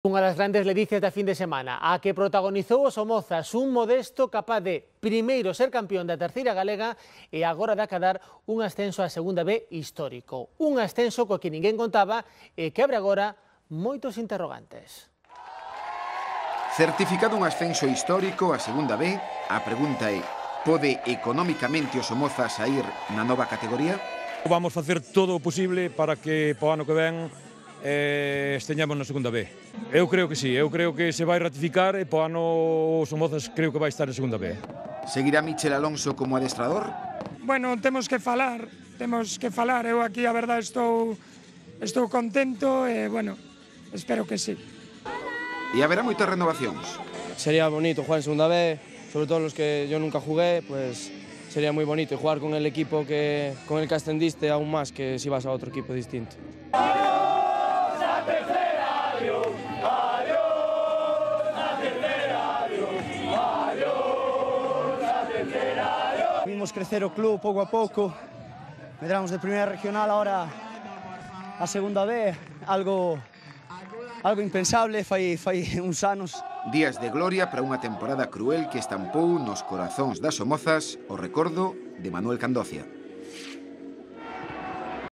Unha das grandes ledicias da fin de semana, a que protagonizou o Somozas, un Modesto capaz de, primeiro, ser campeón da terceira galega e agora de acadar un ascenso á segunda B histórico. Un ascenso co que ninguén contaba e que abre agora moitos interrogantes. Certificado un ascenso histórico á segunda B, a pregunta é: pode economicamente o Somozas saír na nova categoría? Vamos facer todo o posible para que po ano que ven esteñamos na segunda B. Eu creo que sí, eu creo que se vai ratificar e po ano o Somozas creo que vai estar en segunda B. Seguirá Michel Alonso como adestrador? Bueno, temos que falar. Eu aquí a verdade estou contento e, bueno, espero que sí. E haberá moitas renovacións? Sería bonito jugar en segunda B, sobre todo los que yo nunca jugué, pues sería muy bonito y jugar con el equipo con el que ascendiste aún más que si vas a otro equipo distinto. Vimos crecer o club pouco a pouco, medramos de primeira regional ahora a segunda B, algo impensable fai uns anos. Días de gloria para unha temporada cruel que estampou nos corazóns das Somozas o recordo de Manuel Candocia.